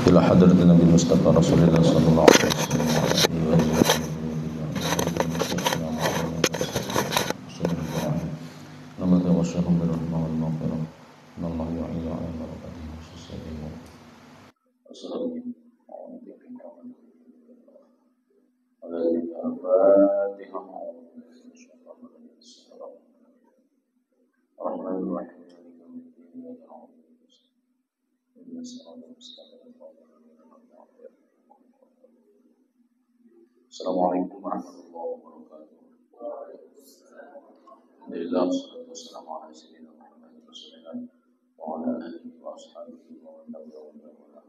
إلى حضرة النبي المصطفى رسول الله صلى الله عليه وسلم نبذ وشهم بالرحمة والمغفرة إن الله يعين على بركاته وسلم Assalamualaikum warahmatullahi wabarakatuh. Alhamdulillah, wassalamu ala sayyidina Muhammad Rasulullah wa ala alihi wa ashabihi wa man tabi'ahum bi ihsan.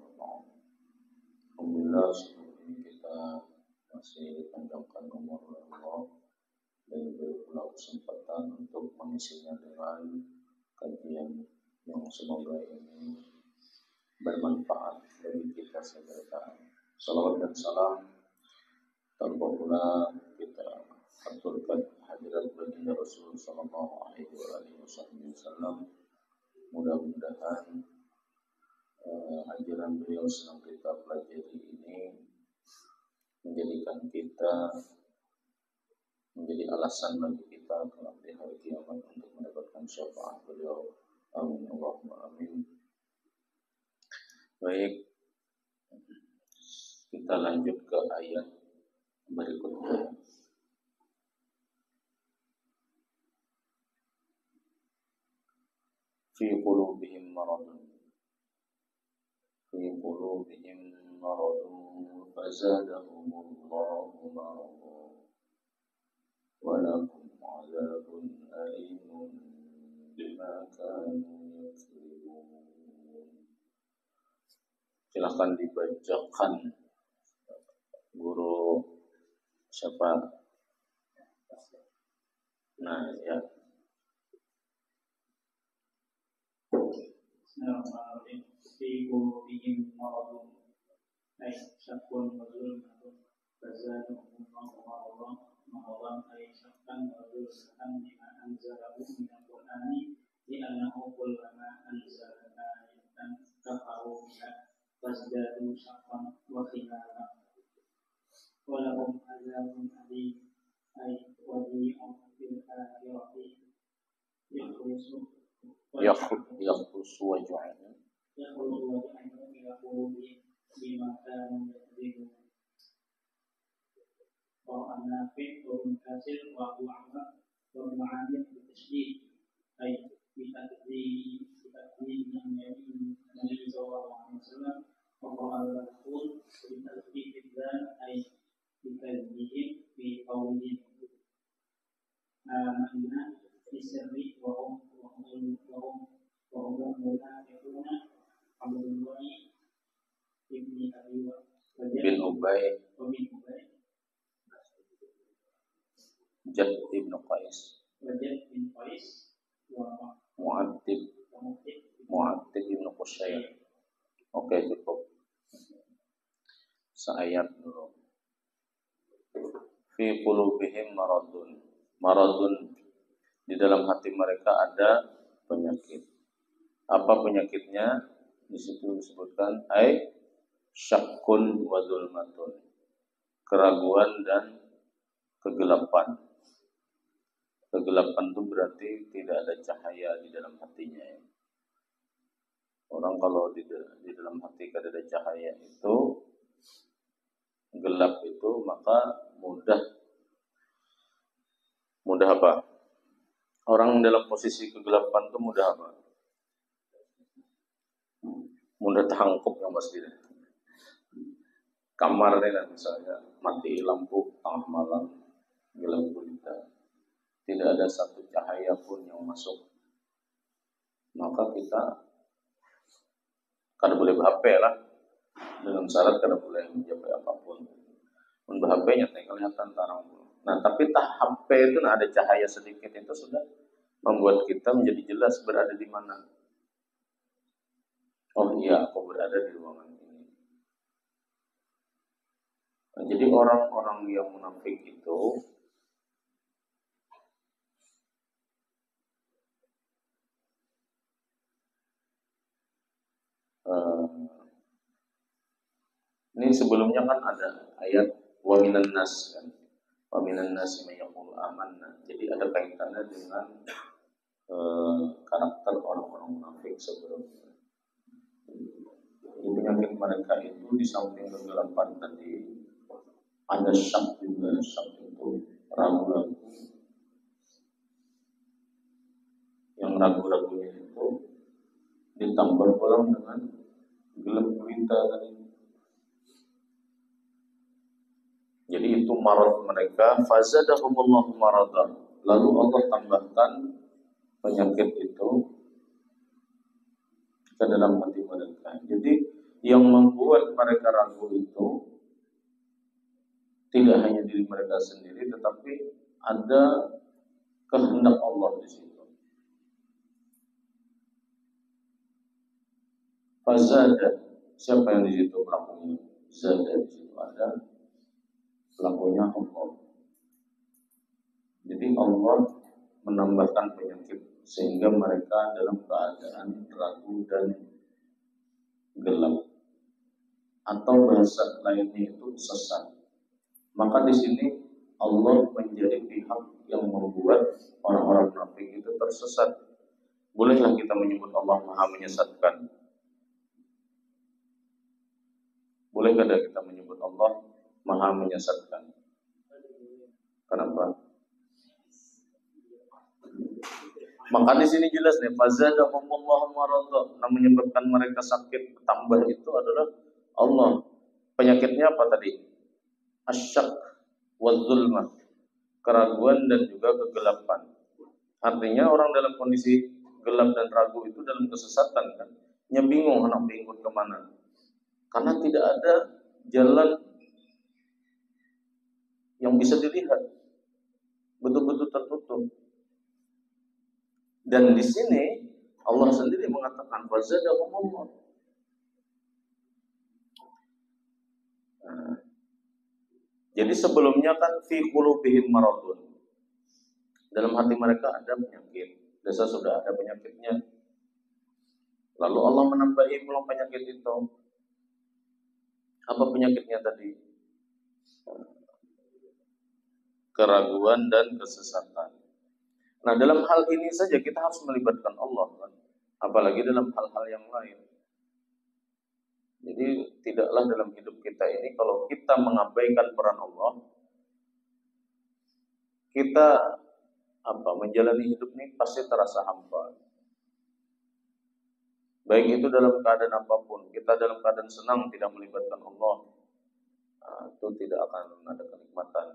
Alhamdulillah, sebelum kita masih dipanjangkan umur Allah dan diberi pula kesempatan untuk mengisinya dengan kajian yang semoga ini bermanfaat bagi kita sekalian. Salawat dan salam tanpa pula kita aturkan hadirat baginda Rasul sallallahu alaihi wasallam. Mudah-mudahan ajaran beliau sedang kita pelajari ini menjadikan kita menjadi alasan bagi kita kelak di hari kiamat untuk mendapatkan syafaat beliau. Amin Allahumma amin. Baik, kita lanjut ke ayat berikutnya. Fi qulubihim maradun fazadahumullahu maradan wa lahum 'adzabun alimun bima kanu yaksibun. Silakan dibacakan guru siapa? Nah, ya. Bismillahirrahmanirrahim. Fi qulubihim maradun ay syakkun wa zulmatun fazadahum maradan ay syakkan wa zulmatan bima anzalahu minal qur'ani li'annahu kullama anzalna ayatan kafaru biha fazdadu syakkan wa khilafan wa lahum adzabun alim ay wadi'un fil akhirati yakhrusu wajha'ana bima kanu yakdzibun. Qur'an nafi' wa munkasir wa mu'amma wa mu'amil bitasydid ay bitakdzib yang yamin Nabi sallallahu alaihi wasallam wa qala rasul bitakdzib dan ay bikadzibin fi qawlihim amanna bisirri wa hum munafiquna Abdullahi ibni Abi bin Ubay Jad ibn Qais wa Mu'attib ibn Qusayr. Oke, cukup seayat dulu. Fi qulubihim maradun di dalam hati mereka ada penyakit. Apa penyakitnya? Di situ disebutkan ai syakkun wa zulmatun, keraguan dan kegelapan. Kegelapan itu berarti tidak ada cahaya di dalam hatinya. Orang kalau di dalam hati tidak ada cahaya itu gelap itu, maka mudah apa? Orang dalam posisi kegelapan itu mudah apa? Mudah terhangkuk yang pasti. Kamar ini kan misalnya mati lampu tengah malam, gelap gulita, tidak ada satu cahaya pun yang masuk, maka kita kada boleh HP lah, dengan syarat kada boleh menjapai apapun. Untuk HP-nya kelihatan tarang. Nah, tapi HP itu ada cahaya sedikit itu sudah membuat kita menjadi jelas berada di mana. Oh iya, aku berada di ruangan ini. Nah, jadi orang-orang yang munafik itu Ini sebelumnya kan ada ayat wa minan nas kan. Wa minan nas may yaqulu amanna. Jadi ada kaitannya dengan karakter orang-orang munafik sebelumnya. Jadi penyakit mereka itu di samping kegelapan tadi ada syak juga. Syak itu ragu-ragu. Yang ragu-ragunya itu ditambah pulang dengan gelap gulita tadi. Jadi itu marad mereka, fazadahumullahu maradan. Lalu Allah tambahkan penyakit itu ke dalam hati mereka. Jadi yang membuat mereka ragu itu tidak hanya diri mereka sendiri, tetapi ada kehendak Allah di situ. Fazada, siapa yang di situ pelakunya? Zada di situ ada pelakunya Allah. Jadi Allah menambahkan penyakit sehingga mereka dalam keadaan ragu dan gelap, atau bahasa lainnya itu sesat. Maka di sini Allah menjadi pihak yang membuat orang-orang munafik itu tersesat. Bolehlah kita menyebut Allah Maha menyesatkan? Bolehkah kita menyebut Allah Maha menyesatkan? Kenapa? Maka di sini jelas nih, fazadahumullahu maradan. Yang menyebabkan mereka sakit tambah itu adalah Allah. Penyakitnya apa tadi? Asyak waz-zulmah, keraguan dan juga kegelapan. Artinya orang dalam kondisi gelap dan ragu itu dalam kesesatan kan. Nya bingung hendak bingung kemana. Karena tidak ada jalan yang bisa dilihat. Betul-betul tertutup. Dan di sini Allah sendiri mengatakan fazadahumullah. Jadi sebelumnya kan fi qulubihim maradun. Dalam hati mereka ada penyakit. Desa sudah ada penyakitnya. Lalu Allah menambahi pulang penyakit itu. Apa penyakitnya tadi? Keraguan dan kesesatan. Nah, dalam hal ini saja kita harus melibatkan Allah kan? Apalagi dalam hal-hal yang lain. Jadi tidaklah dalam hidup kita ini kalau kita mengabaikan peran Allah, kita menjalani hidup ini pasti terasa hampa. Baik itu dalam keadaan apapun, kita dalam keadaan senang tidak melibatkan Allah, itu tidak akan ada kenikmatan.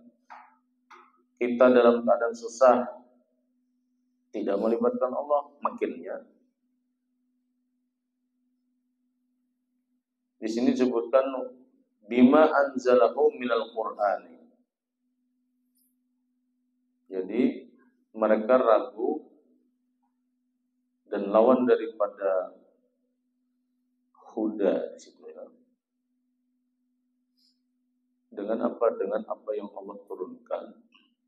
Kita dalam keadaan susah tidak melibatkan Allah, makinnya. Di sini disebutkan bima anzalahu minal Qur'ani. Jadi mereka ragu dan lawan daripada huda di situ ya. Dengan apa? Dengan apa yang Allah turunkan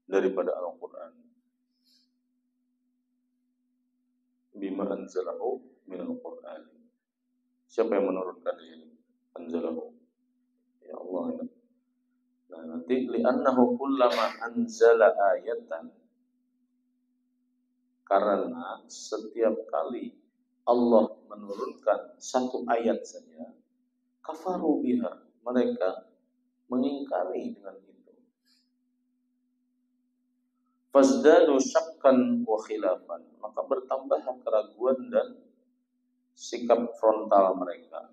daripada Al-Qur'an. Bima anzalahu minal Qur'ani. Siapa yang menurunkan di sini? Anzalahu. Ya Allah ya. Nah, nanti li'annahu kullama anzala ayatan, karena setiap kali Allah menurunkan satu ayat saja, kafaru biha, mereka mengingkari dengan itu. Fazdadu syakkan wa khilafan, maka bertambah keraguan dan sikap frontal mereka.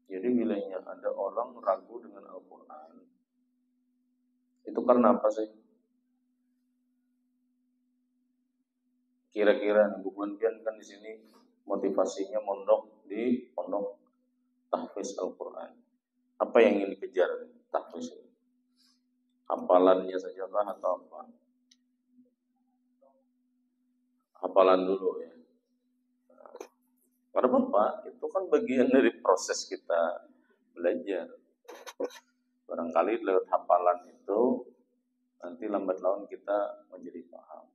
Jadi bilanya ada orang ragu dengan Al-Quran, itu karena apa sih? Kira-kira nih, Bu Buan kan di sini motivasinya mondok di pondok tahfiz Al-Quran. Apa yang ingin dikejar tahfiz ini? Hafalannya saja kan atau apa? Hafalan dulu ya. Karena Bapak, itu kan bagian dari proses kita belajar. Barangkali lewat hafalan itu nanti lambat laun kita menjadi paham.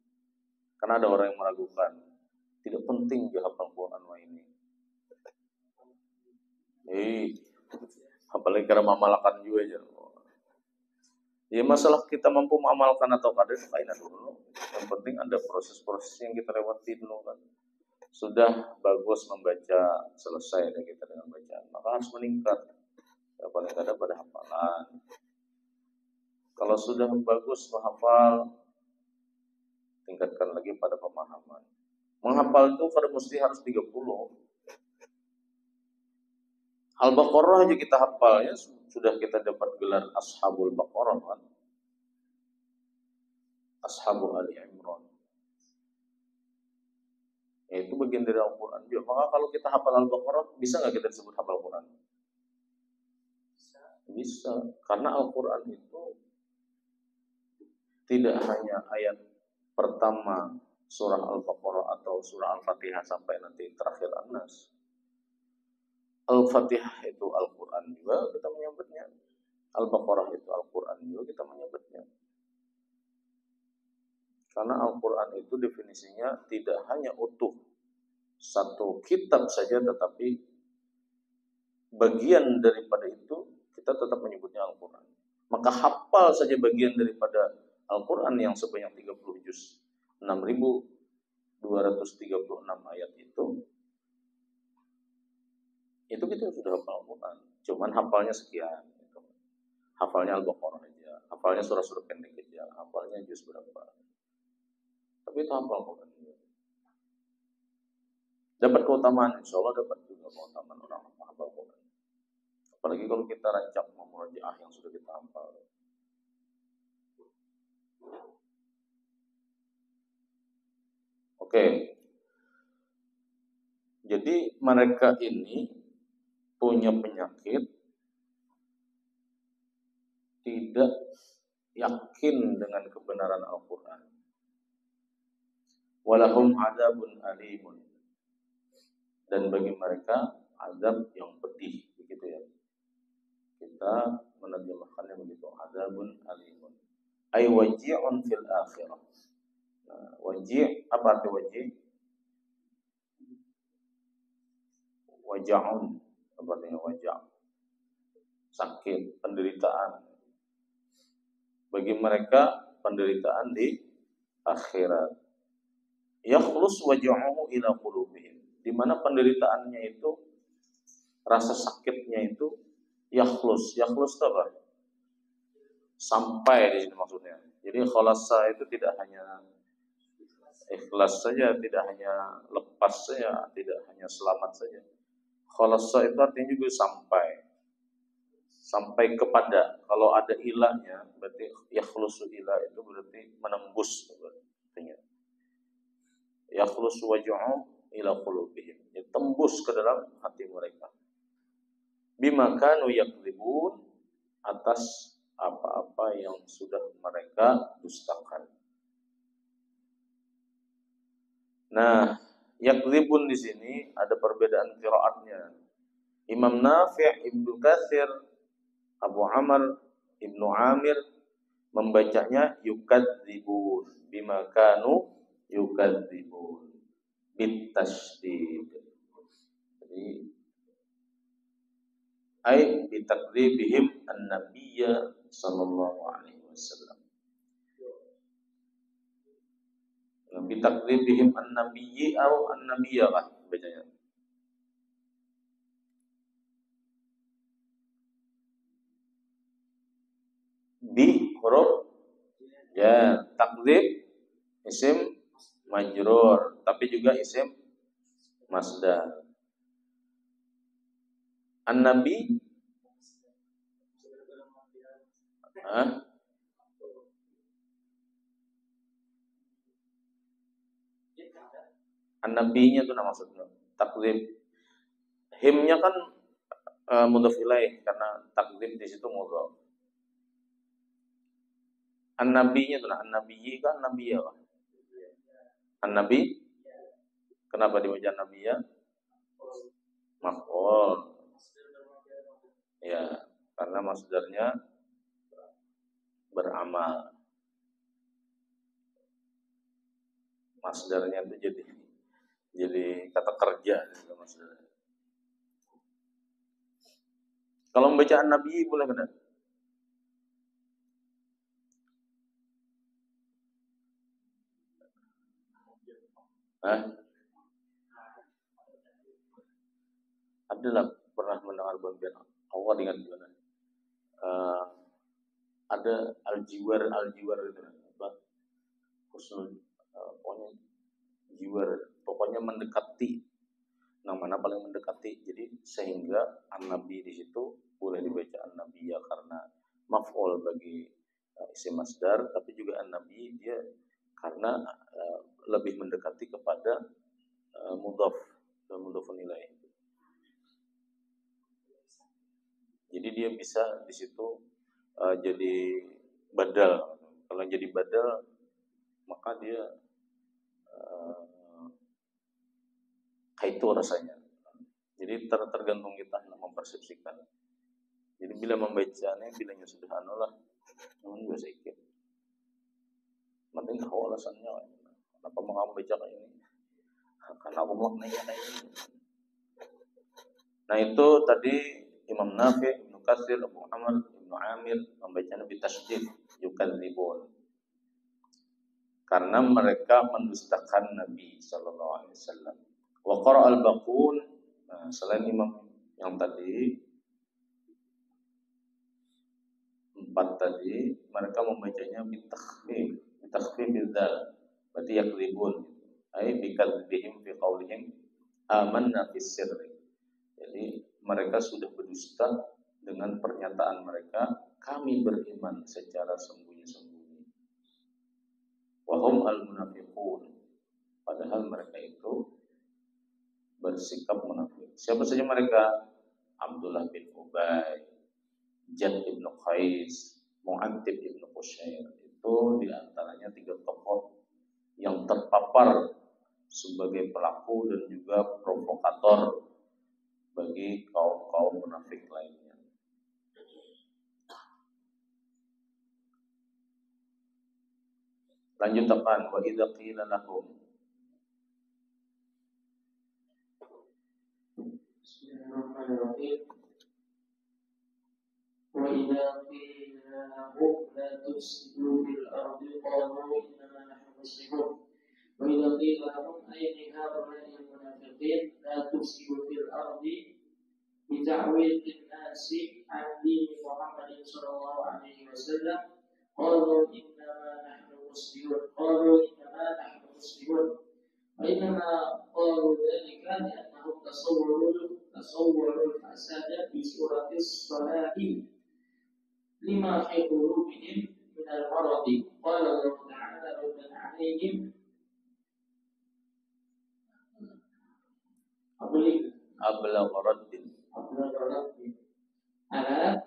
Karena ada orang yang meragukan, Tidak penting dia hafal Quran ini. Apalagi karena mengamalkan juga aja. Ya masalah kita mampu mengamalkan atau kada itu lain dulu. Yang penting ada proses-proses yang kita lewati dulu kan. Sudah bagus membaca, selesai dan kita dengan bacaan, maka harus meningkat. Ya, paling kada pada hafalan. Kalau sudah bagus menghafal, tingkatkan lagi pada pemahaman. Menghafal itu kada mesti harus 30. Al-Baqarah aja kita hafalnya sudah kita dapat gelar Ashabul Baqarah kan. Ashabu Ali Imran. Ya, itu bagian dari Al-Quran juga. Maka kalau kita hafal Al-Baqarah, bisa nggak kita disebut hafal Quran? Bisa. Karena Al-Quran itu tidak hanya ayat pertama surah Al-Baqarah atau surah Al-Fatihah sampai nanti terakhir An-Nas. Al-Fatihah itu Al-Quran juga kita menyebutnya. Al-Baqarah itu Al-Quran juga kita menyebutnya. Karena Al-Quran itu definisinya tidak hanya utuh satu kitab saja, tetapi bagian daripada itu kita tetap menyebutnya Al-Quran. Maka hafal saja bagian daripada Al-Quran yang sebanyak 30 juz, 6.236 ayat itu kita sudah hafal Al-Quran. Cuman hafalnya sekian. Hafalnya Al-Baqarah aja, hafalnya surah-surah pendek aja, hafalnya juz berapa. Tapi itu hafal Quran. Dapat keutamaan, insya Allah dapat juga keutamaan orang hafal Quran. Apalagi kalau kita rancang memurojaah yang sudah kita hafal. Oke. Jadi mereka ini punya penyakit tidak yakin dengan kebenaran Al-Quran. Walahum adabun alimun. Dan bagi mereka azab yang pedih, begitu ya. Kita menerjemahkannya begitu, azabun alimun. Ay waji'un fil akhirah. Nah, waji' apa arti waji'? Waja'un, apa artinya wajah? Sakit, penderitaan. Bagi mereka penderitaan di akhirat. Yakhlus waja'uhu ila qulubihim. Di mana penderitaannya itu, rasa sakitnya itu yakhlus. Yakhlus itu apa? Sampai di sini maksudnya. Jadi khalasa itu tidak hanya ikhlas saja, tidak hanya lepas saja, tidak hanya selamat saja. Khalasa itu artinya juga sampai kepada. Kalau ada ilahnya, berarti yakhlusu ilah itu berarti menembus artinya. Yakhlusu waj'u ila qulubihim. Tembus ke dalam hati mereka. Bima kanu yakdzibun, atas apa-apa yang sudah mereka dustakan. Nah, yakdzibun di sini ada perbedaan qiraatnya. Imam Nafi', Ibnu Katsir, Abu Amr, Ibnu Amir membacanya yukadzibun, bima kanu yukadzibun bit tasydid. Jadi ay bi takdzibihim an-nabiyya sallallahu alaihi wasallam. Bi takdzibihim an-nabiyyi atau an-nabiyya lah bacanya. Bi huruf ya, takdzib isim majrur, tapi juga isim masdar. An-nabi An-nabinya itu nama maksudnya. Takdzib. Himnya kan mudhof ilaih karena takdzib di situ mudhof. An-nabinya itu an-nabiyyi kan nabiyya. An-nabi kenapa dibaca nabiyya? Maf'ul. Ya, karena masdarnya beramal. Masdarnya itu jadi jadi kata kerja gitu maksudnya. Kalau bacaan Nabi boleh kan? Adalah pernah mendengar bagian Allah dengan gimana? Ada al-jiwar itu apa? Husnul pokoknya jiwar, pokoknya mendekati. Yang mana paling mendekati. Jadi sehingga an-nabi di situ boleh dibaca an-nabi ya karena maf'ul bagi isim masdar, tapi juga an-nabi dia karena lebih mendekati kepada mudhaf dan mudhafun ilaih. Jadi dia bisa di situ jadi badal. Kalau jadi badal maka dia kaitu rasanya. Jadi tergantung kita mempersepsikan. Jadi bila membacanya bilangnya sudah anulah, namun juga sedikit. Penting tahu alasannya. Kenapa mau kamu baca kayak ini? Karena aku maknanya kayak ini. Nah itu tadi Imam Nafi', Ibnu Katsir, Abu Muhammad, Ibnu Amir membacanya bitasydid yukadzibun. Karena mereka mendustakan Nabi sallallahu alaihi wasallam. Wa qara al-baqun, nah, selain imam yang tadi 4 tadi, mereka membacanya bitakhfif dzal. Berarti yakdzibun. Ai bikadzibihim fi qaulihim amanna fis sirri. Jadi mereka sudah berdusta dengan pernyataan mereka, kami beriman secara sembunyi-sembunyi. Wahum al-munafiqun. Padahal mereka itu bersikap munafik. Siapa saja mereka? Abdullah bin Ubay, Jad ibn Qais, Mu'attib ibn Qushair. Itu diantaranya 3 tokoh yang terpapar sebagai pelaku dan juga provokator bagi kaum munafik lainnya. Lanjut apaan? Wa idza qila lahum. Bismillahirrahmanirrahim. Wa idza qila lahum la tufsidu fil ardi qalu innama nahnu muslimun. Wa idza qila lahum ayna haula'i al-munafiqin la tufsidu fil ardi بتعويض الناس عن دين محمد صلى الله عليه وسلم قالوا إنما نحن مسلمون وإنما قالوا ذلك لأنهم تصوروا الفساد بصورة الصلاة لما في قلوبهم من المرض. قال الله تعالى ردا عليهم أبلغ رد ألا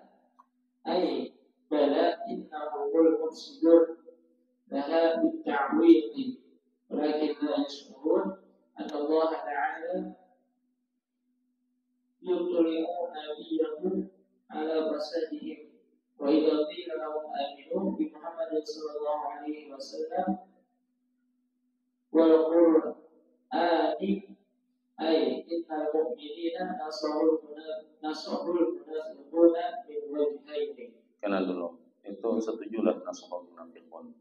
أي بلى إنه هو المفسدون لها بالتعويض ولكن لا يشعرون أن الله تعالى يطلع نبيه على فسادهم. وإذا قيل لهم آمنوا بمحمد صلى الله عليه وسلم والقرآن أي إن المؤمنين نصروا المنافقون من وجهين. Kenal dulu. Itu setujulah nasrul munafiqun.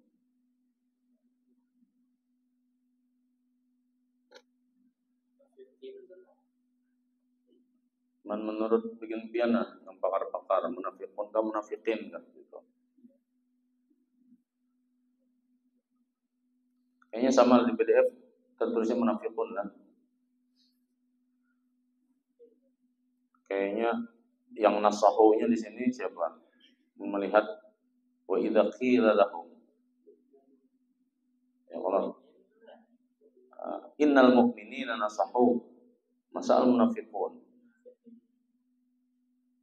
Menurut bikin piana yang pakar-pakar munafiqun kan munafiqin kan gitu. Kayaknya sama di PDF tertulisnya munafiqun kan. Kayaknya yang nasahunya di sini siapa? Melihat wa idza qila lahum. Ya Allah. Innal mu'minina nasahu. Masal munafiqun.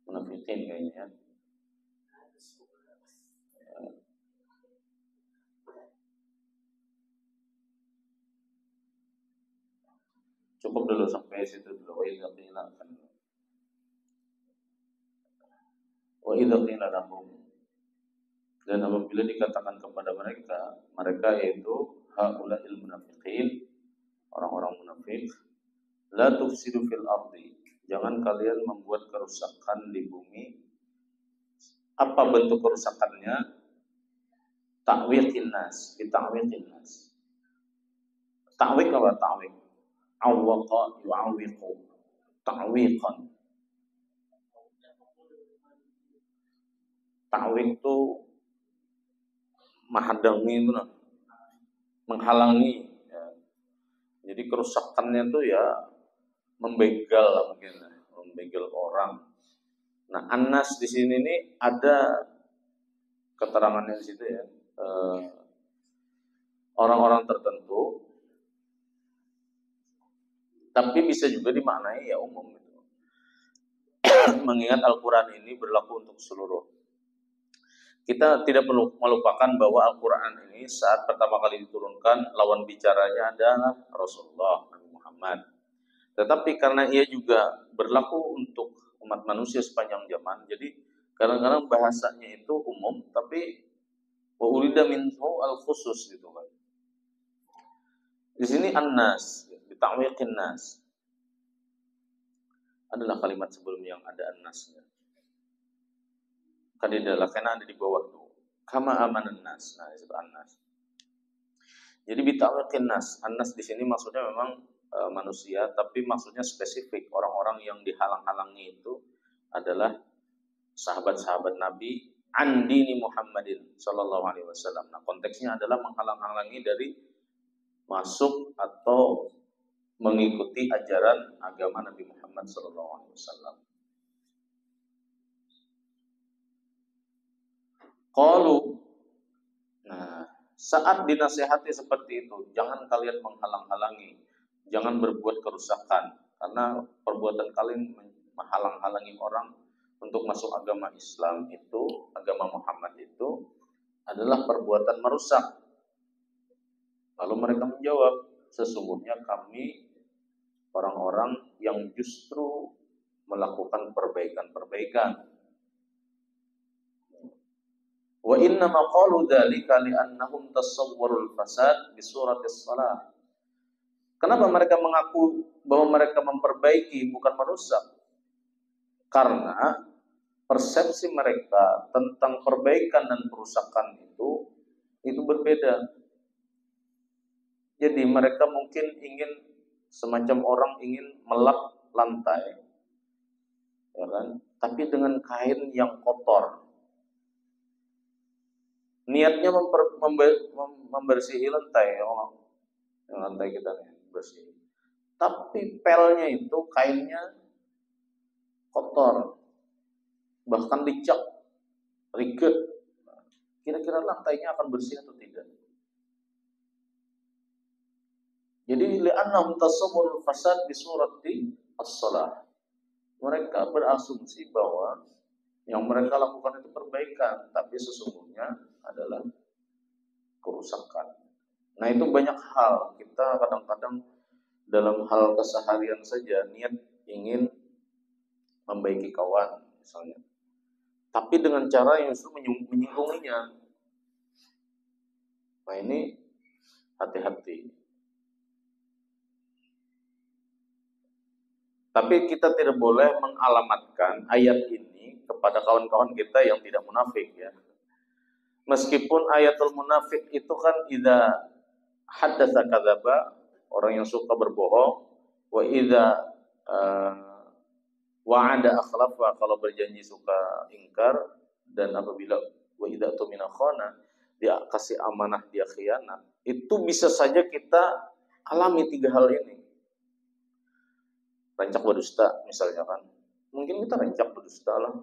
Munafiqin kayaknya. Cukup dulu sampai situ dulu. Wa idza qila wa idza qila lahum, dan apabila dikatakan kepada mereka yaitu haula'il munafiqin, orang-orang munafik, La tufsidu fil ardi. Jangan kalian membuat kerusakan di bumi. Apa bentuk kerusakannya? Ta'wiqin nas, bita'wiqin nas. Ta'wiq apa ta'wiq? Awwaqa yu'awwiqu. Ta'wiqan. Ta'wiq itu menghalangi itu, menghalangi. Ya. Jadi kerusakannya itu ya membegal lah mungkin, membegal orang. Nah, Anas di sini nih ada keterangannya di situ ya. Orang-orang tertentu, tapi bisa juga dimaknai ya umum gitu. Mengingat Al-Quran ini berlaku untuk seluruh. Kita tidak perlu melupakan bahwa Al-Quran ini saat pertama kali diturunkan, lawan bicaranya adalah Rasulullah Nabi Muhammad. Tetapi karena ia juga berlaku untuk umat manusia sepanjang zaman, jadi kadang-kadang bahasanya itu umum, tapi wa urida minhu al-khusus gitu kan. Di sini an-nas, bita'wiqin nas. Adalah kalimat sebelum yang ada an-nasnya. Kan adalah karena ada di bawah tuh. Kama amanan nas. Nah, itu an-nas. Jadi bita'wiqin nas. An-nas di sini maksudnya memang manusia, tapi maksudnya spesifik. Orang-orang yang dihalang-halangi itu adalah sahabat-sahabat Nabi andini Muhammadin sallallahu alaihi wasallam. Nah, konteksnya adalah menghalang-halangi dari masuk atau mengikuti ajaran agama Nabi Muhammad sallallahu alaihi wasallam. Qalu. Nah, saat dinasihati seperti itu, jangan kalian menghalang-halangi, jangan berbuat kerusakan, karena perbuatan kalian menghalang-halangi orang untuk masuk agama Islam itu, agama Muhammad itu adalah perbuatan merusak. Lalu mereka menjawab, sesungguhnya kami orang-orang yang justru melakukan perbaikan-perbaikan. Wa inna ma qalu dzalika li'annahum tasawwarul fasad bi suratis shalah. Kenapa mereka mengaku bahwa mereka memperbaiki bukan merusak? Karena persepsi mereka tentang perbaikan dan perusakan itu berbeda. Jadi mereka mungkin ingin semacam orang ingin melap lantai, ya kan? Tapi dengan kain yang kotor. Niatnya membersihi lantai, lantai kita nih bersih. Tapi pelnya itu kainnya kotor, bahkan dicak, riget. Kira-kira lantainya akan bersih atau tidak? Jadi li'annahum tasawwarul fasad bi surati as-shalah. Mereka berasumsi bahwa yang mereka lakukan itu perbaikan, tapi sesungguhnya adalah kerusakan. Nah, itu banyak hal. Kita kadang-kadang dalam hal keseharian saja niat ingin membaiki kawan misalnya, tapi dengan cara yang justru menyinggunginya. Nah, ini hati-hati. Tapi kita tidak boleh mengalamatkan ayat ini kepada kawan-kawan kita yang tidak munafik ya. Meskipun ayatul munafik itu kan idza haddatsa kadzaba, orang yang suka berbohong, wa idza wa'ada akhlafa, kalau berjanji suka ingkar, dan apabila wa idza tumina khana, dia kasih amanah dia khianat. Itu bisa saja kita alami tiga hal ini. Rancak berdusta misalnya kan, mungkin kita rancak berdusta lah,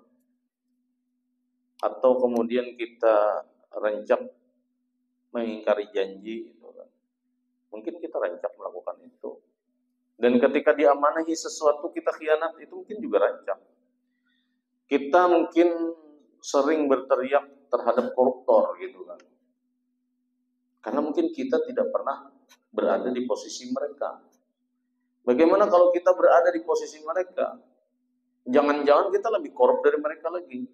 atau kemudian kita rancak mengingkari janji gitu kan. Mungkin kita rancak melakukan itu. Dan ketika diamanahi sesuatu kita khianat, itu mungkin juga rancak. Kita mungkin sering berteriak terhadap koruptor gitu kan, karena mungkin kita tidak pernah berada di posisi mereka. Bagaimana kalau kita berada di posisi mereka? Jangan-jangan kita lebih korup dari mereka lagi.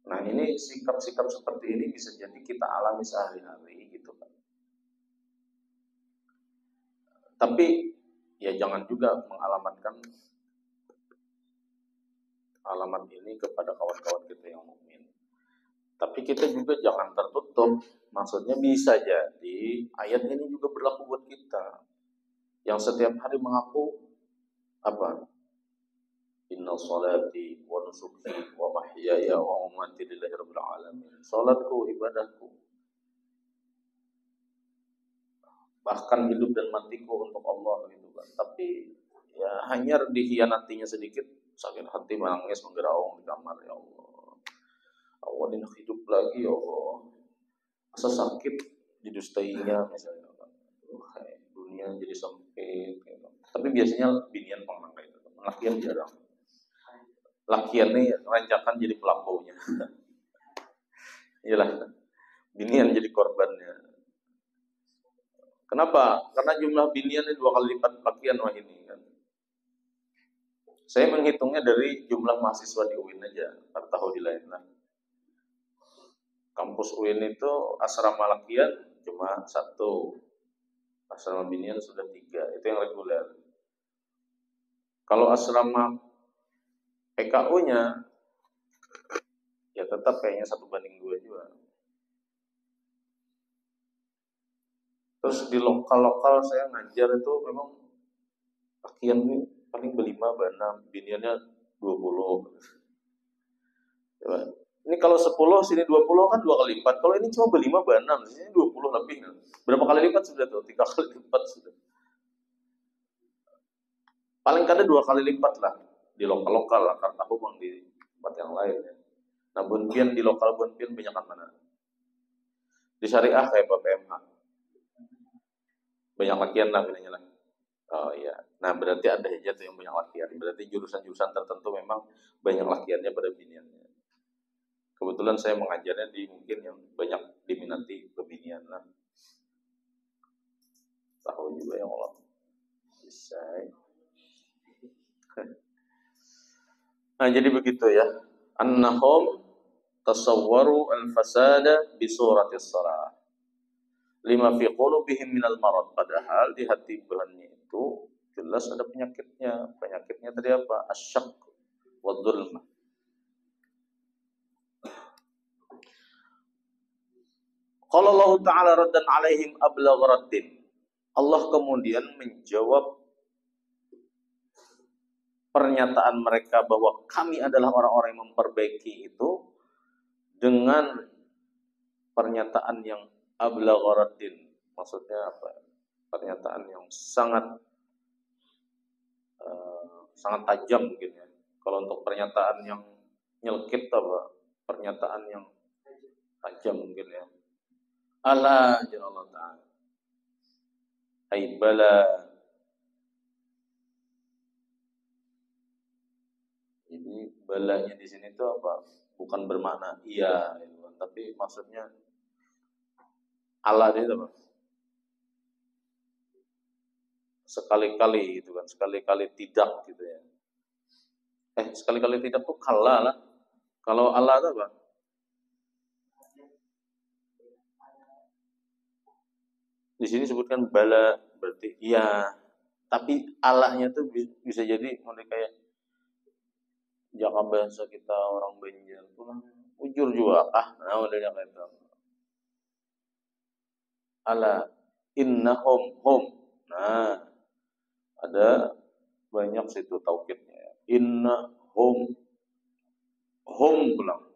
Nah, ini sikap-sikap seperti ini bisa jadi kita alami sehari-hari gitu kan. Tapi ya jangan juga mengalamatkan alamat ini kepada kawan-kawan kita yang mukmin. Tapi kita juga jangan tertutup. Maksudnya bisa jadi ayat ini juga berlaku buat kita yang setiap hari mengaku apa? Inna salati wa nusuki wa mahyaya wa mamati lillahi rabbil alamin. Salatku, ibadahku, bahkan hidup dan matiku untuk Allah gitu kan. Tapi ya hanya dikhianatinya sedikit, sakit hati menangis menggeraung di kamar, ya Allah. Allah ini hidup lagi, ya Allah. Masa sakit didustainya misalnya kan. Dunia jadi sempit gitu. Tapi biasanya binian pemakai itu. Lakian jarang. Lakian nih rancakan jadi pelakunya. Iyalah. Binian jadi korbannya. Kenapa? Karena jumlah binian ini 2 kali lipat lakian wah ini kan. Saya menghitungnya dari jumlah mahasiswa di UIN aja, tak tahu di lain lah. Kampus UIN itu asrama lakian cuma 1, asrama binian sudah 3, itu yang reguler. Kalau asrama PKU-nya ya tetap kayaknya 1:2 juga. Terus di lokal saya ngajar itu memang lakian ini paling 5, 6, biniannya 20. Coba. Ini kalau 10 sini 20 kan 2 kali lipat. Kalau ini cuma 5, 6, sini 20 lebih. Berapa kali lipat sudah tuh? 3 kali lipat sudah. Paling kadang 2 kali lipat lah di lokal lah, karena tahu bang di tempat yang lain ya. Nah bunpian di lokal bunpian banyakan mana? Di syariah kayak PMH. Banyak lakian lah bilangnya lah. Oh iya. Nah berarti ada aja tuh yang banyak lakian. Berarti jurusan-jurusan tertentu memang banyak lakiannya pada biniannya. Kebetulan saya mengajarnya di mungkin yang banyak diminati kebinian lah. Tahu juga yang Allah bisa. Nah jadi begitu ya. Annahum tasawwaru al-fasada bi suratis salah. Lima fi qulubihim minal marad. Padahal di hati bulannya itu jelas ada penyakitnya. Penyakitnya tadi apa? Asyak wa dzulmah. Qala Allah Ta'ala raddan alaihim ablagh raddin. Allah kemudian menjawab pernyataan mereka bahwa kami adalah orang-orang yang memperbaiki itu dengan pernyataan yang ablagh raddin. Maksudnya apa? Pernyataan yang sangat tajam mungkin ya. Kalau untuk pernyataan yang nyelkit apa? Pernyataan yang tajam mungkin ya. Ala jalla Allah Ta'ala. Ay bala. Jadi balanya di sini itu apa? Bukan bermakna iya, gitu. Tapi maksudnya ala itu apa? Sekali-kali gitu kan, sekali-kali tidak gitu ya. Sekali-kali tidak tuh kala lah. Kalau ala itu apa? Di sini sebutkan bala berarti iya, tapi alanya tuh bisa jadi mulai kayak jangan bahasa kita orang Banjar pulang ujur juga nah udah yang itu. Ala innahum hum. Nah, ada banyak situ taukidnya. Innahum hum pulang.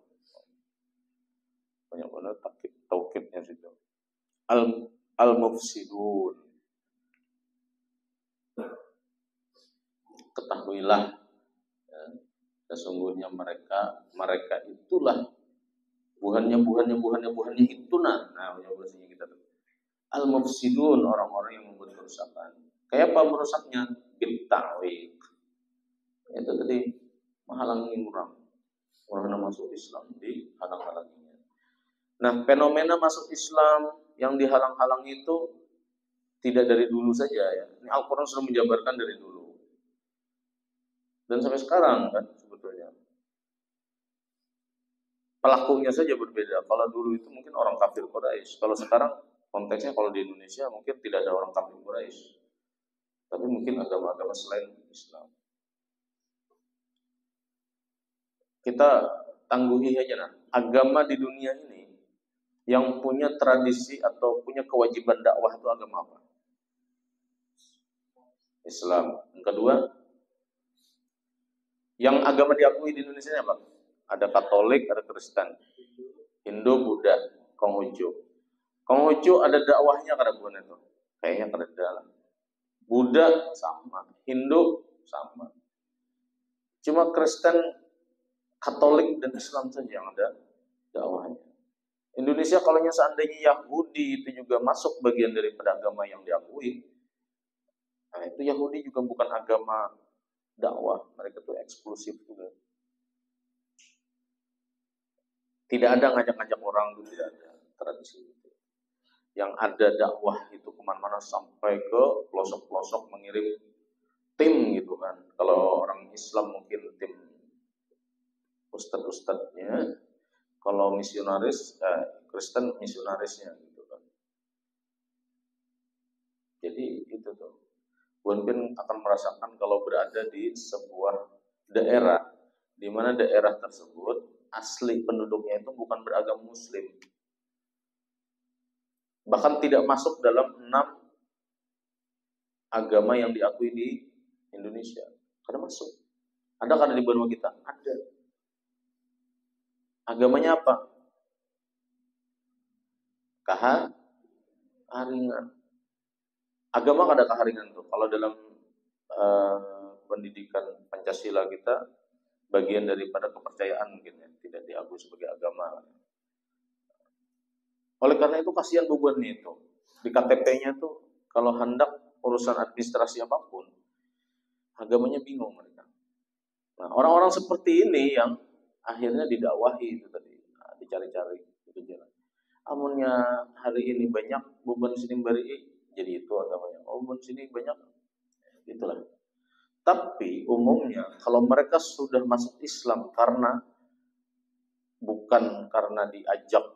Banyak banget taukidnya situ. Al-mufsidun. Ketahuilah ya, sesungguhnya mereka itulah buhannya itu nah bahasanya kita tuh. Al-mufsidun, orang-orang yang membuat kerusakan. Kayak apa merusaknya? Bitta'wik. Itu tadi menghalangi orang masuk Islam, dihalang-halanginya. Nah, fenomena masuk Islam yang dihalang-halangi itu tidak dari dulu saja ya. Ini Al-Quran sudah menjabarkan dari dulu. Dan sampai sekarang kan sebetulnya. Pelakunya saja berbeda. Kalau dulu itu mungkin orang kafir Quraisy. Kalau sekarang konteksnya kalau di Indonesia mungkin tidak ada orang kafir Quraisy. tapi mungkin agama-agama selain Islam. Kita tangguhi aja nah, agama di dunia ini yang punya tradisi atau punya kewajiban dakwah itu agama apa? Islam. Yang kedua, yang agama diakui di Indonesia apa? Ada Katolik, ada Kristen, Hindu, Buddha, Konghucu. Konghucu ada dakwahnya kada bukan itu? Kayaknya kada dalam. Buddha sama, Hindu sama. Cuma Kristen, Katolik dan Islam saja yang ada dakwahnya. Indonesia kalau seandainya Yahudi itu juga masuk bagian daripada agama yang diakui, nah itu Yahudi juga bukan agama dakwah, mereka tuh eksklusif juga. Tidak ada ngajak-ngajak orang itu, tidak ada tradisi itu. Yang ada dakwah itu kemana-mana sampai ke pelosok-pelosok mengirim tim gitu kan. Kalau orang Islam mungkin tim ustadz-ustadznya, kalau misionaris, Kristen misionarisnya gitu kan. Jadi itu tuh. Bukan akan merasakan kalau berada di sebuah daerah, di mana daerah tersebut asli penduduknya itu bukan beragama Muslim, bahkan tidak masuk dalam 6 agama yang diakui di Indonesia. Karena masuk. Ada kan di benua kita? Ada. Agamanya apa? Kaharingan. Agama ada kaharingan tuh. Kalau dalam pendidikan Pancasila kita, bagian daripada kepercayaan mungkin ya, tidak diakui sebagai agama. Oleh karena itu kasihan beban itu. Di KTP-nya tuh kalau hendak urusan administrasi apapun, agamanya bingung mereka. Nah, orang-orang seperti ini yang akhirnya didakwahi itu tadi, dicari-cari itu jalan. Amunnya hari ini banyak beban sini bari, jadi itu agamanya. Oh, beban sini banyak, itulah. Tapi umumnya kalau mereka sudah masuk Islam bukan karena diajak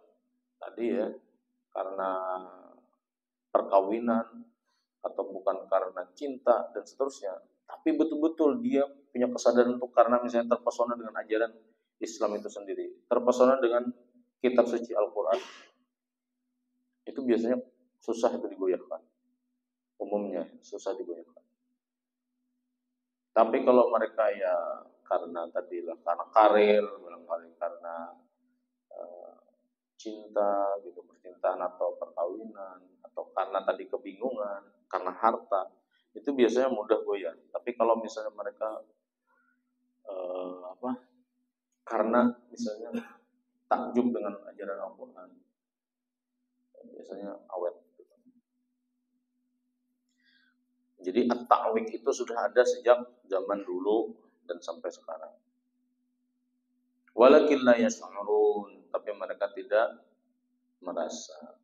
tadi ya, karena perkawinan atau bukan karena cinta dan seterusnya, tapi betul-betul dia punya kesadaran untuk karena misalnya terpesona dengan ajaran Islam itu sendiri, terpesona dengan kitab suci Al-Quran, itu biasanya susah itu digoyahkan. Umumnya susah digoyahkan. Tapi kalau mereka ya karena tadilah karena karir, barangkali karena cinta gitu, percintaan atau perkawinan, atau karena tadi kebingungan, karena harta, itu biasanya mudah goyah. Tapi kalau misalnya mereka karena misalnya takjub dengan ajaran Al-Quran, biasanya awet. Jadi at-ta'wik itu sudah ada sejak zaman dulu dan sampai sekarang. Walakin la yash'urun, tapi mereka tidak merasa.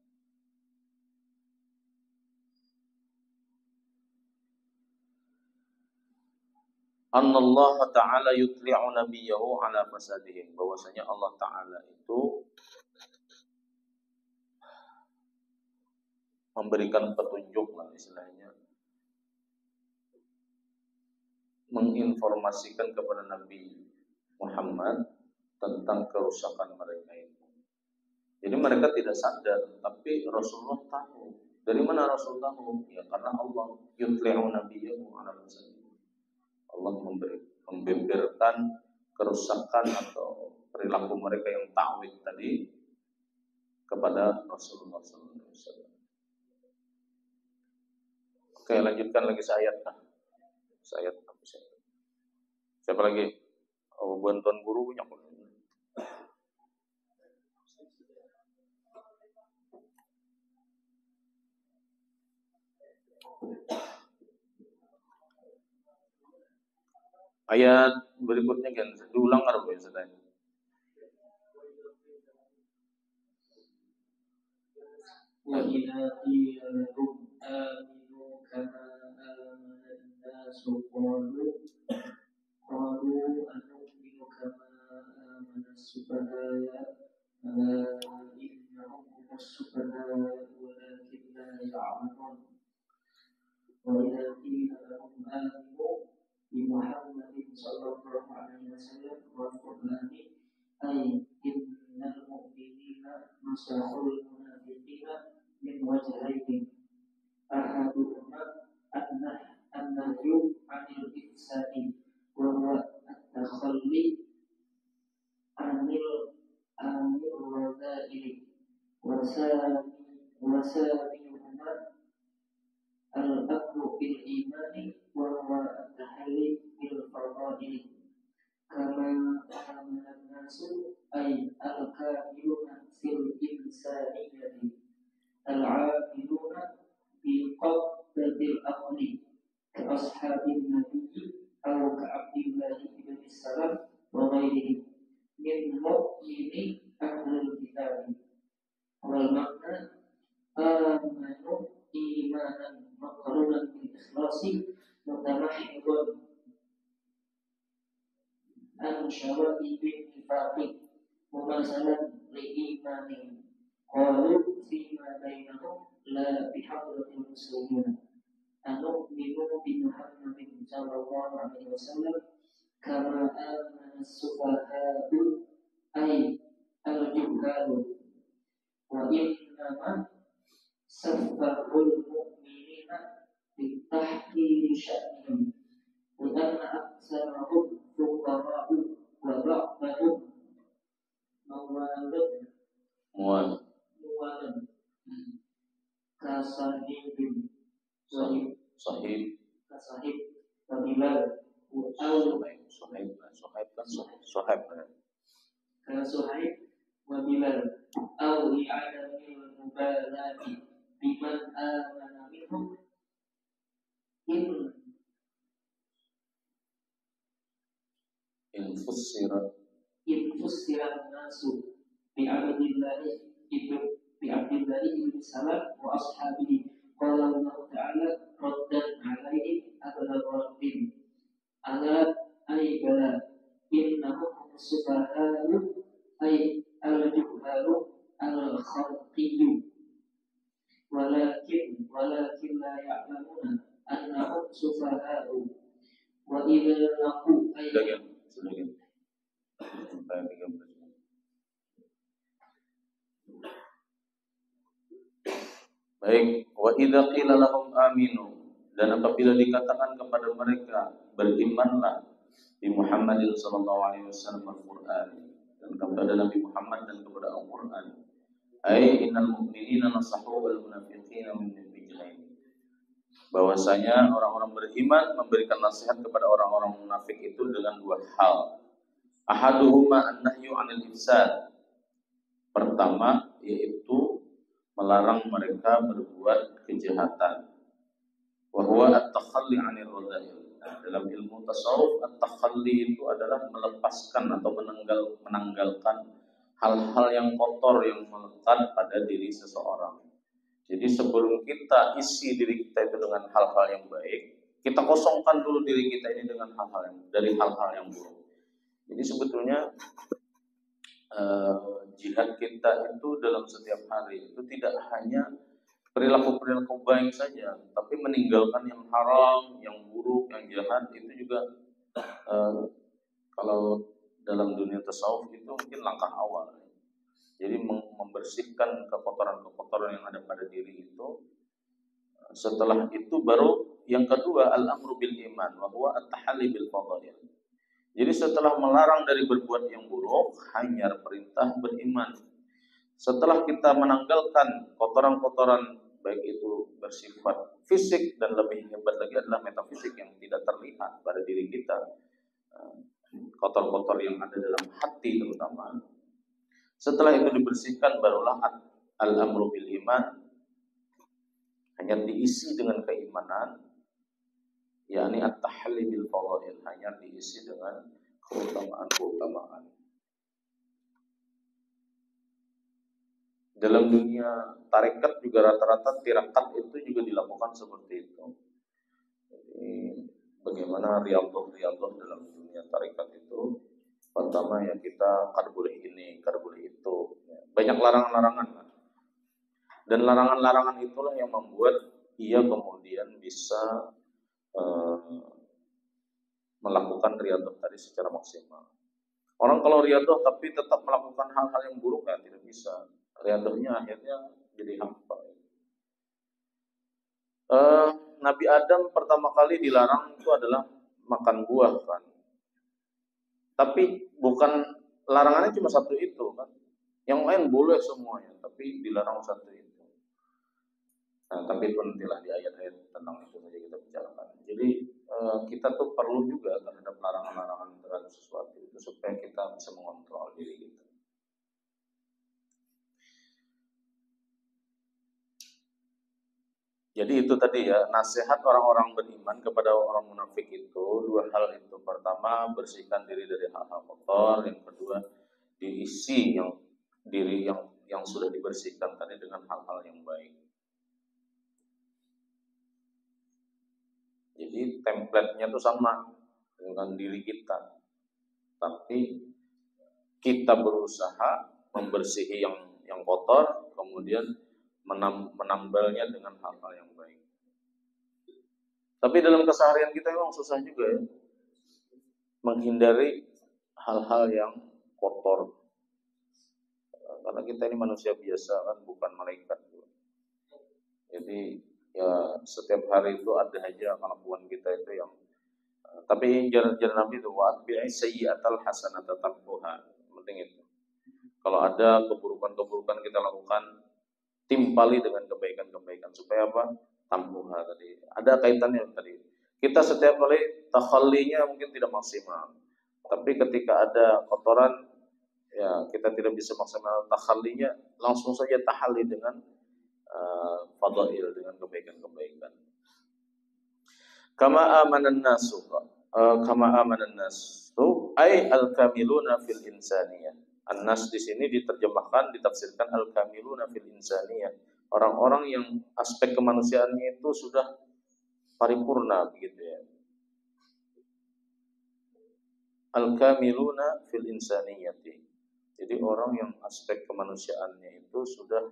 Anallah Ta'ala yutli'u nabiyahu ala fasadihim, bahwasanya Allah Ta'ala itu memberikan petunjuk lah istilahnya, menginformasikan kepada Nabi Muhammad tentang kerusakan mereka itu. Jadi mereka tidak sadar, tapi Rasulullah tahu. Dari mana Rasul tahu? Ya karena Allah yutli'u nabiyahu ala fasadihim. Allah membeberkan kerusakan atau perilaku mereka yang ta'wid tadi kepada Rasulullah SAW. Oke, lanjutkan lagi sayat. Sayat apa sih? Siapa lagi? Oh, bantuan guru banyak. Ayat berikutnya kan diulang kan boleh sedang. Wa idza qila lahum aminu kama amana an-nasu qalu anu'minu kama amana as-sufahaa innahum humus-sufahaa walakin la ya'lamun. وإذا قيل لهم آمنوا بمحمد صلى الله عليه وسلم والقرآن أي إن المؤمنين نصحوا المنافقين من وجهين أحدهما النهي عن الإفساد وهو التخلي عن الرذائل وثانيهما الأمر بالإيمان وهو التحلي بالفضائل كما آمن الناس أي الكاملون في الإنسانية العاملون بقبض الأمر كأصحاب النبي أو كعبد الله بن السلام وغيرهم من مؤمن أهل الكتاب. والمعنى آمنوا إيمانا مقرونا بالإخلاص متمحضا عن شرائع النفاق مماثلا لإيمانهم قالوا فيما بينهم لا بحضرة المسلمين أنؤمن بمحمد صلى الله عليه وسلم كما آمن السفهاء أي الجهال وإنما سفهوا المؤمنين بتحقير شأنهم لأن أكثرهم فقراء وبعضهم موالد كصاحب وبلال كصاحب وبلال أو لعدم المبالاة بمن آمن منهم إن فسر الناس بعبد الله بن سلام وأصحابه قال الله تعالى ردا عليهم أبلغ ربهم ألا أي بلى إنهم السفهاء أي الجهال الخلقي ولكن لا يعلمون أنهم سفهاء وإذا لقوا أي Baik, wa idza qila lahum aminu, dan apabila dikatakan kepada mereka berimanlah di Muhammadin sallallahu alaihi wasallam Al-Qur'an, dan kepada Nabi Muhammad dan kepada Al-Qur'an. Ai innal mu'minina nasahu wal munafiqina min rijlain. Bahwasanya orang-orang beriman memberikan nasihat kepada orang-orang munafik itu dengan dua hal. Ahaduhuma an-nahyu 'anil ifsad. Pertama yaitu melarang mereka berbuat kejahatan. Wa huwa at-takhalli 'anil radha'il. Dalam ilmu tasawuf, at-takhalli itu adalah melepaskan atau menanggalkan hal-hal yang kotor yang melekat pada diri seseorang. Jadi sebelum kita isi diri kita itu dengan hal-hal yang baik, kita kosongkan dulu diri kita ini dengan hal-hal yang buruk. Jadi sebetulnya jihad kita itu dalam setiap hari itu tidak hanya perilaku-perilaku baik saja, tapi meninggalkan yang haram, yang buruk, yang jahat itu juga kalau dalam dunia tasawuf itu mungkin langkah awal. Jadi membersihkan kekotoran-kekotoran yang ada pada diri itu. Setelah itu baru yang kedua al-amru bil iman wa huwa at-tahalli bil fadhail. Jadi setelah melarang dari berbuat yang buruk, hanya perintah beriman. Setelah kita menanggalkan kotoran-kotoran, baik itu bersifat fisik dan lebih hebat lagi adalah metafisik yang tidak terlihat pada diri kita, kotor-kotor yang ada dalam hati terutama. Setelah itu dibersihkan, barulah al-amru bil iman, hanya diisi dengan keimanan, yakni at-tahalli bil fadhail, hanya diisi dengan keutamaan-keutamaan. Dalam dunia tarekat juga rata-rata tirakat itu juga dilakukan seperti itu. Jadi bagaimana riyadhah dalam dunia tarekat itu, pertama ya kita kad boleh ini, kad boleh itu. Banyak larangan-larangan. Dan larangan-larangan itulah yang membuat ia kemudian bisa melakukan riyadhah tadi secara maksimal. Orang kalau riyadhah tapi tetap melakukan hal-hal yang buruk ya tidak bisa. Riyadhahnya akhirnya jadi hampa. Nabi Adam pertama kali dilarang itu adalah makan buah kan. Tapi bukan larangannya cuma satu itu kan. Yang lain boleh semuanya, tapi dilarang satu itu. Nah, tapi itu nantilah di ayat-ayat tentang itu saja kita bicarakan. Jadi kita tuh perlu juga terhadap larangan-larangan terhadap sesuatu itu supaya kita bisa mengontrol diri kita. Jadi itu tadi ya, nasihat orang-orang beriman kepada orang munafik itu dua hal itu. Pertama, bersihkan diri dari hal-hal kotor. Yang kedua, diisi diri yang sudah dibersihkan tadi dengan hal-hal yang baik. Jadi template-nya itu sama dengan diri kita. Tapi kita berusaha membersihi yang kotor, kemudian menambalnya dengan hal-hal yang baik. Tapi dalam keseharian kita memang susah juga ya menghindari hal-hal yang kotor. Karena kita ini manusia biasa kan, bukan malaikat. Jadi ya setiap hari itu ada aja kelakuan kita itu yang tapi jalan Nabi itu wa'atbi'i sayyi'atal hasanata tamhuha. Penting itu. Kalau ada keburukan-keburukan kita lakukan, timpali dengan kebaikan-kebaikan supaya apa? Tamhuha tadi. Ada kaitannya tadi. Kita setiap kali takhallinya mungkin tidak maksimal. Tapi ketika ada kotoran ya kita tidak bisa maksimal takhallinya, langsung saja tahalli dengan fadail, dengan kebaikan-kebaikan. Kama amanan nasu ay al-kamiluna fil insaniyah. An-nas di sini diterjemahkan, ditafsirkan al-kamiluna fil insaniyah. Orang-orang yang aspek kemanusiaannya itu sudah paripurna begitu ya. Al-kamiluna fil insaniyati. Jadi orang yang aspek kemanusiaannya itu sudah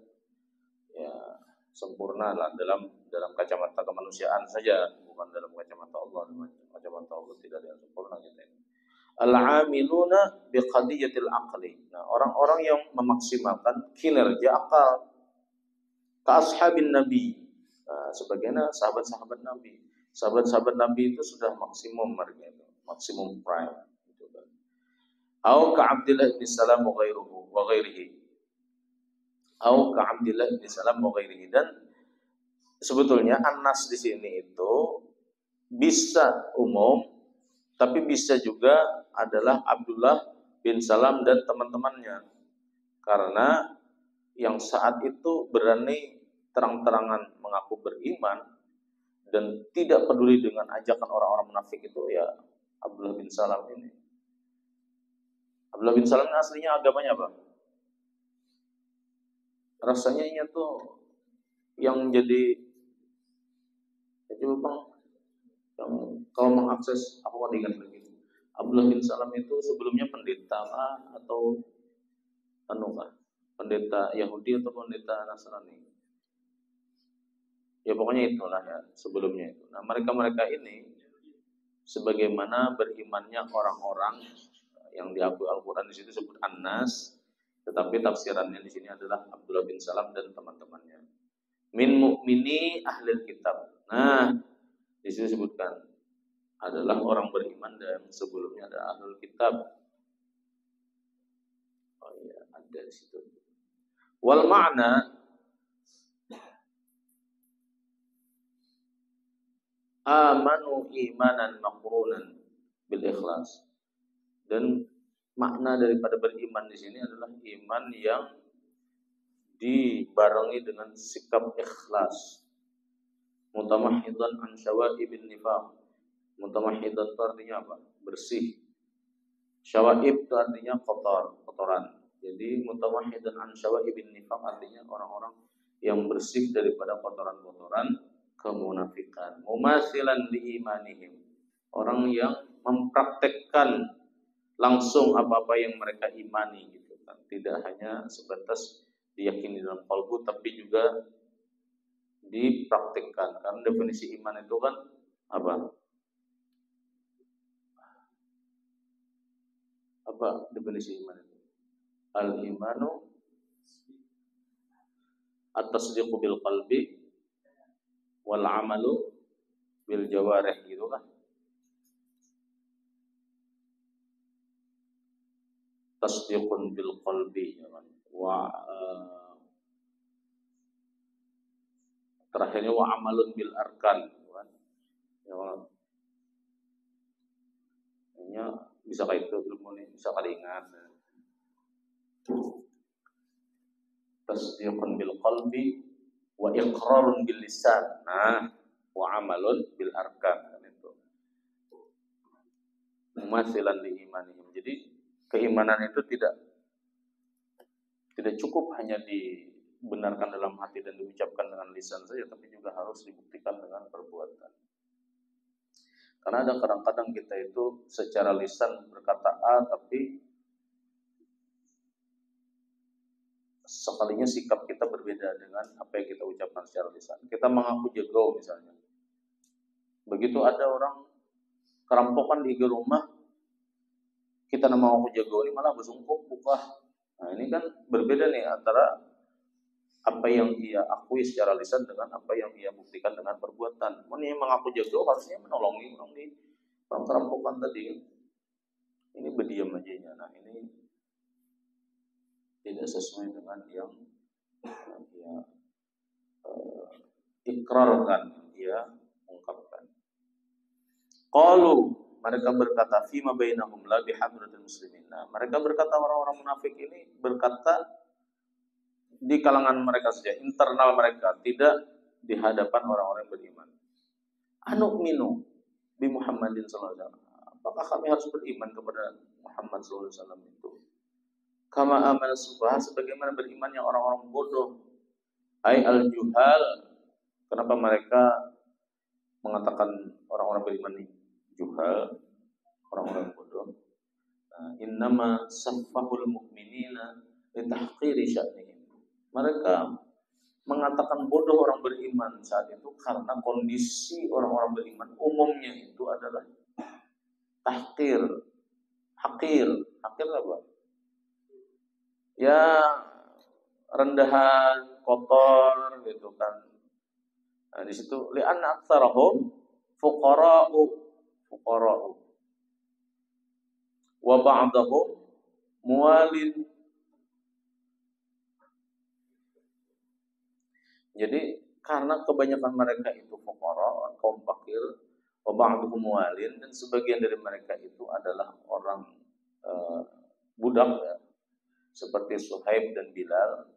ya sempurna lah dalam kacamata kemanusiaan saja, bukan dalam kacamata Allah. Kacamata Allah tidak ada yang sempurna gitu. Al-amiluna biqadiyatil aqli. Nah, orang-orang yang memaksimalkan kinerja akal. Ka ashabin Nabi. Nah, sebagaimana sahabat-sahabat Nabi. Sahabat-sahabat Nabi itu sudah maksimum mereka itu, maksimum prime gitu kan. Au ka Abdullah bin Salam wa ghairihi. Au ka Abdullah bin Salam wa ghairihi. Dan sebetulnya an-nas di sini itu bisa umum, tapi bisa juga adalah Abdullah bin Salam dan teman-temannya. Karena yang saat itu berani terang-terangan mengaku beriman dan tidak peduli dengan ajakan orang-orang munafik itu ya Abdullah bin Salam ini. Abdullah bin Salam ini aslinya agamanya apa? Rasanya ini tuh yang jadi bang, yang kalau mengakses apa ingat lagi. Abdullah bin Salam itu sebelumnya pendeta atau pendeta Yahudi atau pendeta Nasrani. Ya pokoknya itulah ya sebelumnya itu. Nah mereka ini sebagaimana berimannya orang-orang yang diakui Al-Quran di situ disebut An-Nas, tetapi tafsirannya di sini adalah Abdullah bin Salam dan teman-temannya. Min mu'mini ahlil kitab. Nah di sini disebutkan adalah orang beriman dan sebelumnya ada ahlul kitab. Oh iya, ada di situ. Wal ma'na amanu imanan maqrunan bil ikhlas. Dan makna daripada beriman di sini adalah iman yang dibarengi dengan sikap ikhlas. Mutamahhidan an syawa'ibin nifaq. Mutamahhidan itu artinya apa? Bersih. Syawa'ib itu artinya kotoran. Jadi mutamahhidan an syawa'ibin nifaq artinya orang-orang yang bersih daripada kotoran-kotoran kemunafikan. Mumathilan li imanihim. Orang yang mempraktekkan langsung apa-apa yang mereka imani gitu kan. Tidak hanya sebatas diyakini dalam qalbu tapi juga dipraktikkan. Karena definisi iman itu kan apa? Apa definisi iman itu? Al-imanu at-tasdiqu bil qalbi wal amalu bil jawarih, gitu kan? Tasdiqun bil qalbi, ya kan? Terakhirnya wa amalun bil arkan, kan? Ya kan? Ini bisa kayak itu ilmu ini, bisa kali ingat. Tasdiqun bil qalbi wa iqrarun bil lisan. Nah, wa amalun bil arkan, kan itu. Mumatsilan li imanihim. Jadi keimanan itu tidak cukup hanya dibenarkan dalam hati dan diucapkan dengan lisan saja, tapi juga harus dibuktikan dengan perbuatan. Karena ada kadang-kadang kita itu secara lisan berkata A, tapi sekalinya sikap kita berbeda dengan apa yang kita ucapkan secara lisan. Kita mengaku jago misalnya. Begitu ada orang kerampokan di rumah, kita nama aku jago ini malah bersungguh buka. Nah, ini kan berbeda nih antara apa yang ia akui secara lisan dengan apa yang ia buktikan dengan perbuatan. Ini mengaku jago harusnya menolongi orang di perampokan tadi. Ini berdiam aja. Nah, ini tidak sesuai dengan yang ia ikrarkan, ia ungkapkan. Qalu, mereka berkata, fima bainahum la bihadratil muslimin. Nah, mereka berkata, orang-orang munafik ini berkata di kalangan mereka saja, internal mereka, tidak di hadapan orang-orang beriman. Anu'minu bi Muhammadin sallallahu alaihi wasallam. Apakah kami harus beriman kepada Muhammad sallallahu alaihi wasallam itu? Kama amal subah, sebagaimana beriman yang orang-orang bodoh. Ai al-juhal. Kenapa mereka mengatakan orang-orang beriman ini juhal, orang-orang bodoh? Innama saffahul mu'minina litahqiri sya'nihim. Mereka mengatakan bodoh orang beriman saat itu karena kondisi orang-orang beriman umumnya itu adalah tahqir, hakir apa? Ya, rendahan, kotor, gitu kan. Nah, di situ li'anna aktsarahum fuqara'u wa ba'dahum muwalin. Jadi karena kebanyakan mereka itu fuqara, kaum fakir, wa ba'dahum muwalin, dan sebagian dari mereka itu adalah orang budak, ya, seperti Suhaib dan Bilal.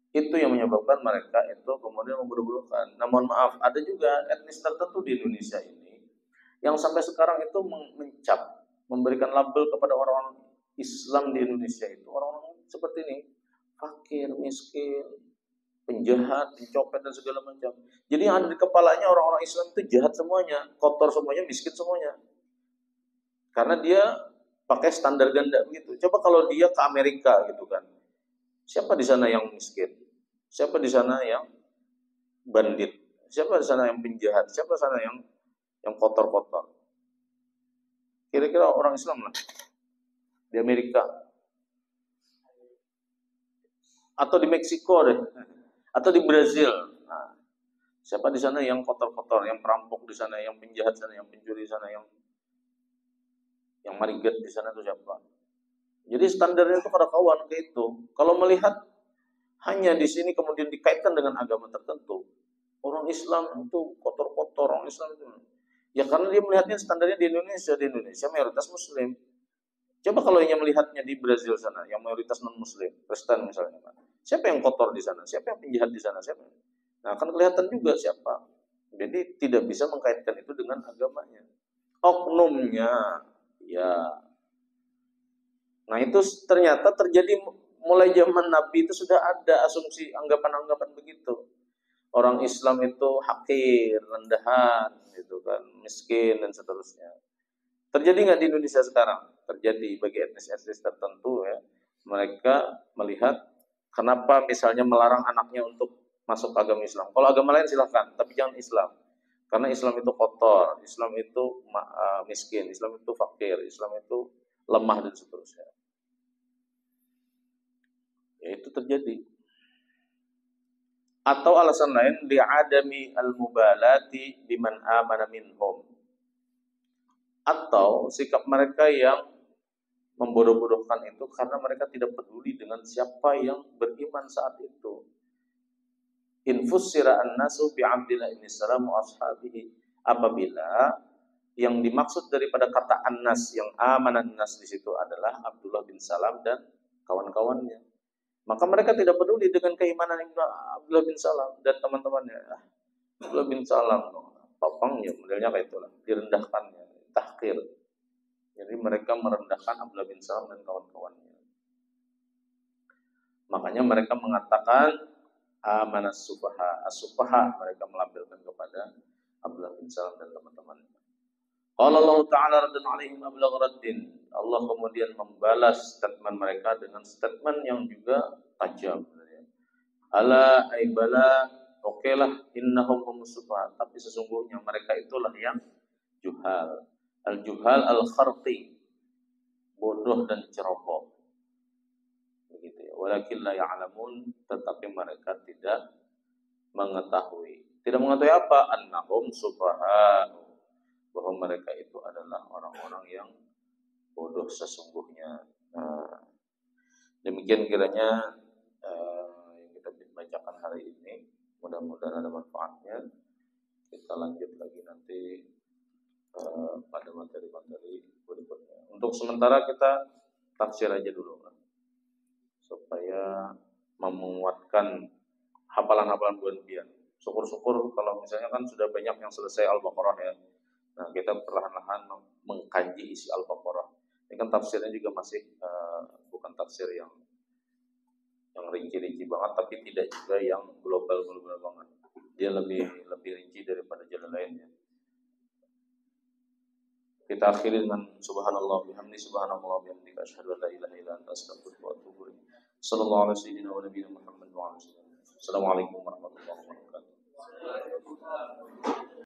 Itu yang menyebabkan mereka itu kemudian membunuh-bunuhkan. Namun maaf, ada juga etnis tertentu di Indonesia ini yang sampai sekarang itu mencap, memberikan label kepada orang-orang Islam di Indonesia itu orang-orang seperti ini, fakir, miskin, penjahat, pencopet dan segala macam. Jadi yang ada di kepalanya orang-orang Islam itu jahat semuanya, kotor semuanya, miskin semuanya. Karena dia pakai standar ganda begitu. Coba kalau dia ke Amerika gitu kan, siapa di sana yang miskin? Siapa di sana yang bandit? Siapa di sana yang penjahat? Siapa di sana yang kotor-kotor? Kira-kira orang Islam lah di Amerika atau di Meksiko deh, atau di Brazil. Nah, siapa di sana yang kotor-kotor, yang perampok di sana, yang penjahat di sana, yang pencuri di sana, yang marigat di sana itu siapa? Jadi standarnya itu pada kawan kayak itu. Kalau melihat hanya di sini kemudian dikaitkan dengan agama tertentu, orang Islam itu kotor-kotor, orang Islam itu. Ya karena dia melihatnya standarnya di Indonesia mayoritas Muslim. Coba kalau yang melihatnya di Brazil sana, yang mayoritas non-Muslim, Kristen misalnya, siapa yang kotor di sana? Siapa yang penjahat di sana? Siapa? Nah, akan kelihatan juga siapa. Jadi tidak bisa mengkaitkan itu dengan agamanya. Oknumnya, ya. Nah, itu ternyata terjadi mulai zaman Nabi itu sudah ada asumsi anggapan-anggapan begitu. Orang Islam itu hakir, rendahan, gitu kan, miskin dan seterusnya. Terjadi nggak di Indonesia sekarang? Terjadi bagi etnis-etnis tertentu, ya. Mereka melihat kenapa misalnya melarang anaknya untuk masuk agama Islam. Kalau agama lain silahkan, tapi jangan Islam. Karena Islam itu kotor, Islam itu miskin, Islam itu fakir, Islam itu lemah dan seterusnya. Ya itu terjadi. Atau alasan lain, li'adami al-mubalati biman amana minhum. Atau sikap mereka yang membodoh-bodohkan itu karena mereka tidak peduli dengan siapa yang beriman saat itu. Infusira an-nasu bi'abdillah ibn salam wa ashabihi. Apabila yang dimaksud daripada kata an-nas, yang amanan nas di situ adalah Abdullah bin Salam dan kawan-kawannya, maka mereka tidak peduli dengan keimanan Abdullah bin Salam dan teman-temannya. Abdullah bin Salam, papangnya, modelnya kayak itulah, direndahkannya, tahqir. Jadi mereka merendahkan Abdullah bin Salam dan kawan-kawannya. Makanya mereka mengatakan amanas sufaha, as-sufaha, mereka melampirkan kepada Abdullah bin Salam dan teman-temannya. Qala Allah Ta'ala raddan alaihim ablagh raddin. Allah kemudian membalas statement mereka dengan statement yang juga tajam. Ala aibala, okelah innahum humus sufaha, tapi sesungguhnya mereka itulah yang juhal. Al-juhal al-kharqi, bodoh dan ceroboh. Begitu ya. Walakin la ya'lamun, tetapi mereka tidak mengetahui. Tidak mengetahui apa? Annahum sufaha, bahwa mereka itu adalah orang-orang yang bodoh sesungguhnya. Nah, demikian kiranya yang kita bacakan hari ini. Mudah-mudahan ada manfaatnya. Kita lanjut lagi nanti pada materi-materi berikutnya. Untuk sementara kita tafsir aja dulu, supaya menguatkan hafalan-hafalan bulan-bulan. Syukur-syukur kalau misalnya kan sudah banyak yang selesai Al-Baqarah ya. Nah, kita perlahan-lahan mengkaji isi Al-Baqarah. Ini kan tafsirnya juga masih bukan tafsir yang rinci-rinci banget, tapi tidak juga yang global banget. Dia lebih rinci daripada jalan lainnya. Kita akhiri dengan subhanallah bihamdi, subhanallah bihamdi, asyhadu an la ilaha illa anta, astaghfiruka wa atubu ilaik. Sallallahu alaihi wa sallam wa nabiyina Muhammad wa alihi. Assalamualaikum warahmatullahi wabarakatuh.